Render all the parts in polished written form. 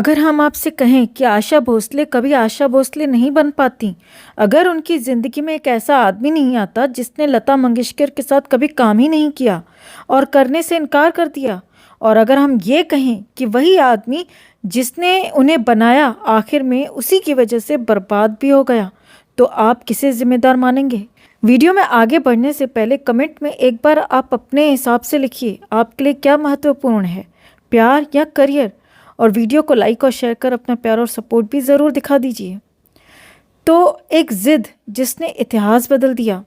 अगर हम आपसे कहें कि आशा भोसले कभी आशा भोसले नहीं बन पाती, अगर उनकी ज़िंदगी में एक ऐसा आदमी नहीं आता जिसने लता मंगेशकर के साथ कभी काम ही नहीं किया और करने से इनकार कर दिया, और अगर हम ये कहें कि वही आदमी जिसने उन्हें बनाया आखिर में उसी की वजह से बर्बाद भी हो गया, तो आप किसे ज़िम्मेदार मानेंगे? वीडियो में आगे बढ़ने से पहले कमेंट में एक बार आप अपने हिसाब से लिखिए, आपके लिए क्या महत्वपूर्ण है, प्यार या करियर? और वीडियो को लाइक और शेयर कर अपना प्यार और सपोर्ट भी ज़रूर दिखा दीजिए। तो एक ज़िद जिसने इतिहास बदल दिया।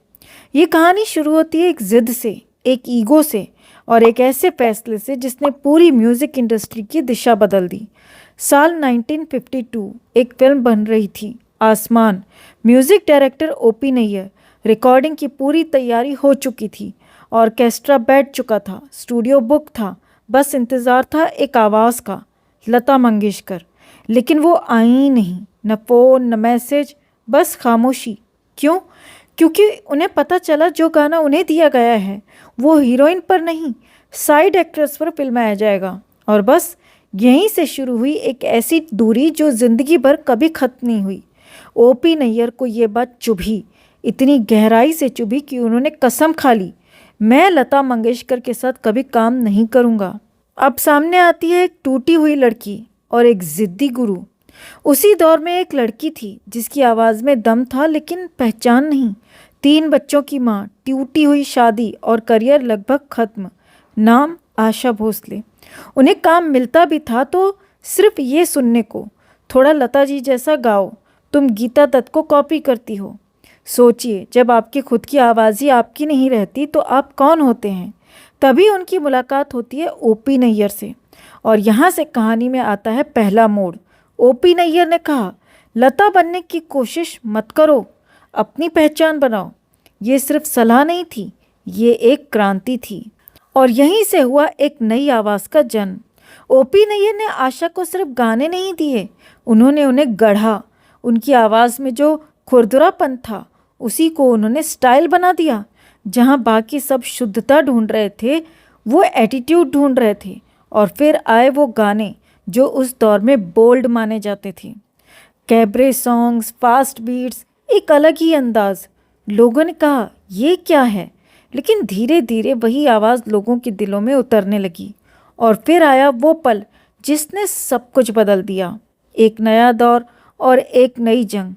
ये कहानी शुरू होती है एक ज़िद से, एक ईगो से और एक ऐसे फैसले से जिसने पूरी म्यूज़िक इंडस्ट्री की दिशा बदल दी। साल 1952 एक फिल्म बन रही थी, आसमान। Music director OP Nayyar. Recording की पूरी तैयारी हो चुकी थी, ऑर्केस्ट्रा बैठ चुका था, स्टूडियो बुक था, बस इंतज़ार था एक आवाज़ का, लता मंगेशकर। लेकिन वो आई नहीं, न फ़ोन न मैसेज, बस खामोशी। क्यों? क्योंकि उन्हें पता चला जो गाना उन्हें दिया गया है वो हीरोइन पर नहीं, साइड एक्ट्रेस पर फिल्माया जाएगा। और बस यहीं से शुरू हुई एक ऐसी दूरी जो ज़िंदगी भर कभी ख़त्म नहीं हुई। ओपी नैयर को ये बात चुभी, इतनी गहराई से चुभी कि उन्होंने कसम खा ली, मैं लता मंगेशकर के साथ कभी काम नहीं करूँगा। अब सामने आती है एक टूटी हुई लड़की और एक ज़िद्दी गुरु। उसी दौर में एक लड़की थी जिसकी आवाज़ में दम था लेकिन पहचान नहीं। 3 बच्चों की माँ, टूटी हुई शादी और करियर लगभग ख़त्म। नाम आशा भोसले। उन्हें काम मिलता भी था तो सिर्फ ये सुनने को, थोड़ा लता जी जैसा गाओ, तुम गीता दत्त को कॉपी करती हो। सोचिए, जब आपकी खुद की आवाज़ ही आपकी नहीं रहती तो आप कौन होते हैं? तभी उनकी मुलाकात होती है ओपी नैयर से, और यहाँ से कहानी में आता है पहला मोड़। ओपी नैयर ने कहा, लता बनने की कोशिश मत करो, अपनी पहचान बनाओ। ये सिर्फ सलाह नहीं थी, ये एक क्रांति थी। और यहीं से हुआ एक नई आवाज़ का जन्म। ओपी नैयर ने आशा को सिर्फ गाने नहीं दिए, उन्होंने उन्हें गढ़ा। उनकी आवाज़ में जो खुरदुरापन था उसी को उन्होंने स्टाइल बना दिया। जहाँ बाकी सब शुद्धता ढूंढ रहे थे, वो एटीट्यूड ढूंढ रहे थे। और फिर आए वो गाने जो उस दौर में बोल्ड माने जाते थे। कैबरे सॉन्ग्स, फास्ट बीट्स, एक अलग ही अंदाज। लोगों ने कहा ये क्या है, लेकिन धीरे धीरे वही आवाज़ लोगों के दिलों में उतरने लगी। और फिर आया वो पल जिसने सब कुछ बदल दिया। एक नया दौर और एक नई जंग।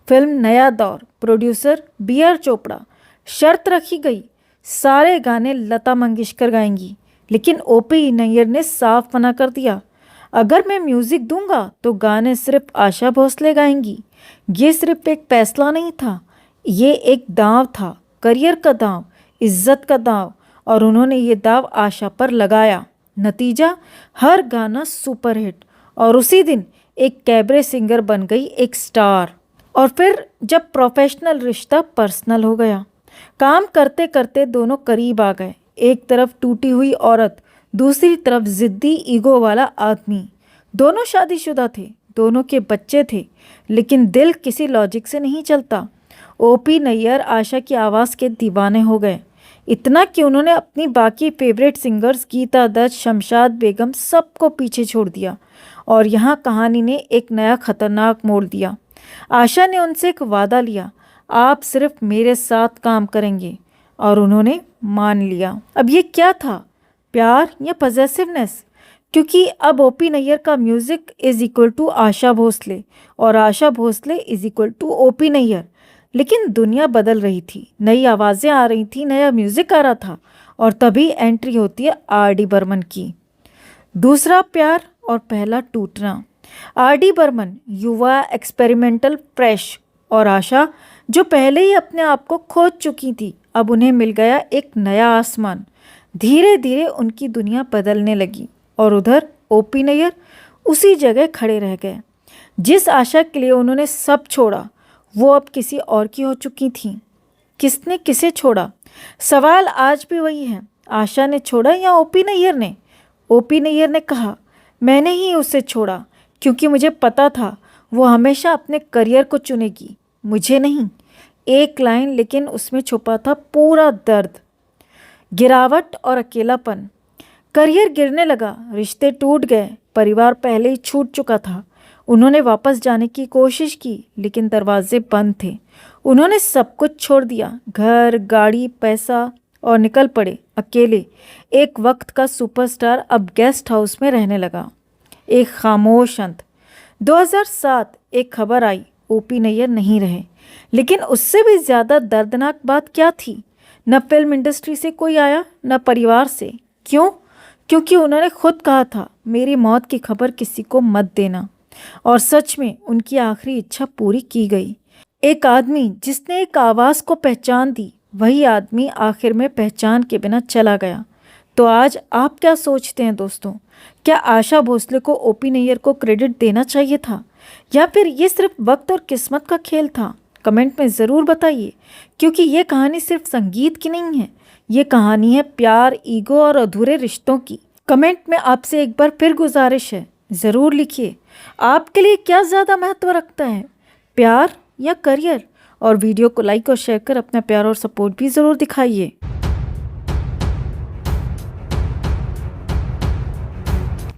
फिल्म नया दौर, प्रोड्यूसर B.R. चोपड़ा। शर्त रखी गई, सारे गाने लता मंगेशकर गाएंगी। लेकिन ओपी नैयर ने साफ मना कर दिया, अगर मैं म्यूज़िक दूंगा तो गाने सिर्फ आशा भोसले गाएंगी। ये सिर्फ एक फैसला नहीं था, ये एक दांव था, करियर का दांव, इज्जत का दांव। और उन्होंने ये दांव आशा पर लगाया। नतीजा, हर गाना सुपरहिट। और उसी दिन एक कैबरे सिंगर बन गई एक स्टार। और फिर जब प्रोफेशनल रिश्ता पर्सनल हो गया, काम करते करते दोनों करीब आ गए। एक तरफ टूटी हुई औरत, दूसरी तरफ ज़िद्दी ईगो वाला आदमी। दोनों शादीशुदा थे, दोनों के बच्चे थे, लेकिन दिल किसी लॉजिक से नहीं चलता। ओपी नैयर आशा की आवाज़ के दीवाने हो गए, इतना कि उन्होंने अपनी बाकी फेवरेट सिंगर्स गीता दत्त, शमशाद बेगम सबको पीछे छोड़ दिया। और यहाँ कहानी ने एक नया खतरनाक मोड़ दिया। आशा ने उनसे एक वादा लिया, आप सिर्फ मेरे साथ काम करेंगे। और उन्होंने मान लिया। अब ये क्या था, प्यार या पजेसिवनेस? क्योंकि अब ओपी नैयर का music is equal to Asha Bhosle और Asha Bhosle is equal to OP Nayyar. लेकिन दुनिया बदल रही थी, नई आवाज़ें आ रही थी, नया म्यूज़िक आ रहा था। और तभी एंट्री होती है R.D. बर्मन की। दूसरा प्यार और पहला टूटना। R.D. बर्मन, युवा, एक्सपेरिमेंटल, फ्रेश। और आशा, जो पहले ही अपने आप को खोज चुकी थी, अब उन्हें मिल गया एक नया आसमान। धीरे धीरे उनकी दुनिया बदलने लगी। और उधर ओपी नैयर उसी जगह खड़े रह गए। जिस आशा के लिए उन्होंने सब छोड़ा, वो अब किसी और की हो चुकी थी। किसने किसे छोड़ा? सवाल आज भी वही है, आशा ने छोड़ा या ओपी नैयर ने? ओपी नैयर ने कहा, मैंने ही उसे छोड़ा क्योंकि मुझे पता था वो हमेशा अपने करियर को चुनेगी, मुझे नहीं। एक लाइन, लेकिन उसमें छुपा था पूरा दर्द। गिरावट और अकेलापन। करियर गिरने लगा, रिश्ते टूट गए, परिवार पहले ही छूट चुका था। उन्होंने वापस जाने की कोशिश की लेकिन दरवाजे बंद थे। उन्होंने सब कुछ छोड़ दिया, घर, गाड़ी, पैसा, और निकल पड़े अकेले। एक वक्त का सुपरस्टार अब गेस्ट हाउस में रहने लगा। एक खामोश अंत। 2007 एक खबर आई, ओपी नैयर नहीं रहे। लेकिन उससे भी ज़्यादा दर्दनाक बात क्या थी? न फिल्म इंडस्ट्री से कोई आया, न परिवार से। क्यों? क्योंकि उन्होंने खुद कहा था, मेरी मौत की खबर किसी को मत देना। और सच में उनकी आखिरी इच्छा पूरी की गई। एक आदमी जिसने एक आवाज़ को पहचान दी, वही आदमी आखिर में पहचान के बिना चला गया। तो आज आप क्या सोचते हैं दोस्तों? क्या आशा भोसले को ओपी नैयर को क्रेडिट देना चाहिए था, या फिर ये सिर्फ वक्त और किस्मत का खेल था? कमेंट में ज़रूर बताइए, क्योंकि ये कहानी सिर्फ संगीत की नहीं है, ये कहानी है प्यार, ईगो और अधूरे रिश्तों की। कमेंट में आपसे एक बार फिर गुजारिश है, ज़रूर लिखिए आपके लिए क्या ज़्यादा महत्व रखता है, प्यार या करियर? और वीडियो को लाइक और शेयर कर अपना प्यार और सपोर्ट भी ज़रूर दिखाइए।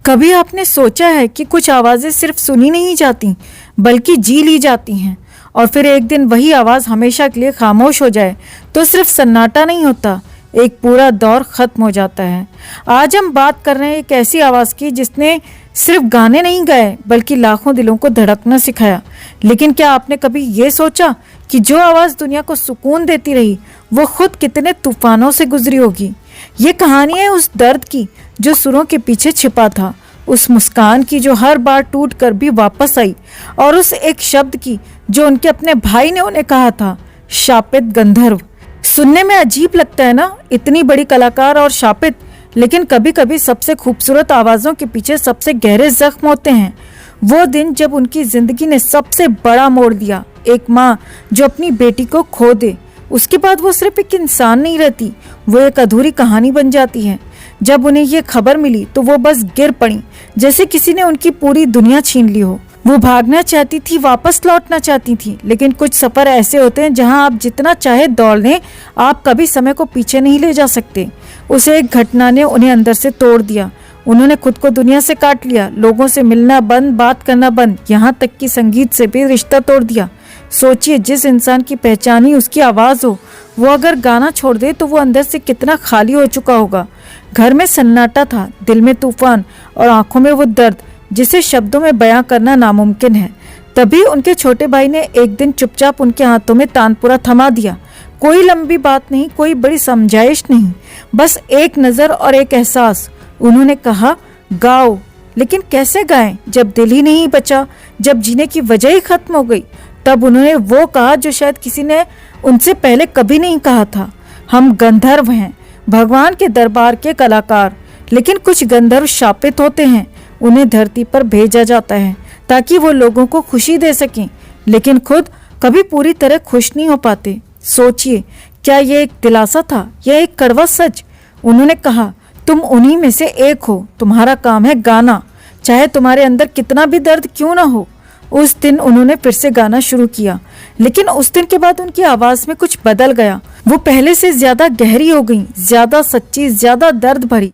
कभी आपने सोचा है कि कुछ आवाज़ें सिर्फ सुनी नहीं जाती बल्कि जी ली जाती हैं, और फिर एक दिन वही आवाज़ हमेशा के लिए खामोश हो जाए तो सिर्फ सन्नाटा नहीं होता, एक पूरा दौर ख़त्म हो जाता है। आज हम बात कर रहे हैं एक ऐसी आवाज़ की जिसने सिर्फ गाने नहीं गाए बल्कि लाखों दिलों को धड़कना सिखाया। लेकिन क्या आपने कभी ये सोचा कि जो आवाज़ दुनिया को सुकून देती रही वो खुद कितने तूफानों से गुजरी होगी? ये कहानी है उस दर्द की जो सुरों के पीछे छिपा था, उस मुस्कान की जो हर बार टूट कर भी वापस आई, और उस एक शब्द की जो उनके अपने भाई ने उन्हें कहा था, शापित गंधर्व। सुनने में अजीब लगता है ना, इतनी बड़ी कलाकार और शापित, लेकिन कभी कभी सबसे खूबसूरत आवाज़ों के पीछे सबसे गहरे जख्म होते हैं। वो दिन जब उनकी ज़िंदगी ने सबसे बड़ा मोड़ दिया। एक माँ जो अपनी बेटी को खो दे, उसके बाद वो सिर्फ एक इंसान नहीं रहती, वो एक अधूरी कहानी बन जाती है। जब उन्हें ये खबर मिली तो वो बस गिर पड़ी, जैसे किसी ने उनकी पूरी दुनिया छीन ली हो। वो भागना चाहती थी, वापस लौटना चाहती थी, लेकिन कुछ सफ़र ऐसे होते हैं जहां आप जितना चाहे दौड़ लें, आप कभी समय को पीछे नहीं ले जा सकते। उस एक घटना ने उन्हें अंदर से तोड़ दिया। उन्होंने खुद को दुनिया से काट लिया, लोगों से मिलना बंद, बात करना बंद, यहाँ तक कि संगीत से भी रिश्ता तोड़ दिया। सोचिए, जिस इंसान की पहचान ही उसकी आवाज़ हो, वो अगर गाना छोड़ दे तो वो अंदर से कितना खाली हो चुका होगा। घर में सन्नाटा था, दिल में तूफान और आंखों में वो दर्द जिसे शब्दों में बयां करना नामुमकिन है। तभी उनके छोटे भाई ने एक दिन चुपचाप उनके हाथों में तानपुरा थमा दिया। कोई लंबी बात नहीं, कोई बड़ी समझाइश नहीं, बस एक नज़र और एक एहसास। उन्होंने कहा, गाओ। लेकिन कैसे गाएं जब दिल ही नहीं बचा, जब जीने की वजह ही खत्म हो गई? तब उन्होंने वो कहा जो शायद किसी ने उनसे पहले कभी नहीं कहा था, हम गंधर्व हैं, भगवान के दरबार के कलाकार। लेकिन कुछ गंधर्व शापित होते हैं, उन्हें धरती पर भेजा जाता है ताकि वो लोगों को खुशी दे सकें, लेकिन खुद कभी पूरी तरह खुश नहीं हो पाते। सोचिए, क्या ये एक दिलासा था या एक कड़वा सच? उन्होंने कहा, तुम उन्हीं में से एक हो, तुम्हारा काम है गाना, चाहे तुम्हारे अंदर कितना भी दर्द क्यों ना हो। उस दिन उन्होंने फिर से गाना शुरू किया, लेकिन उस दिन के बाद उनकी आवाज़ में कुछ बदल गया। वो पहले से ज़्यादा गहरी हो गई, ज़्यादा सच्ची, ज़्यादा दर्द भरी।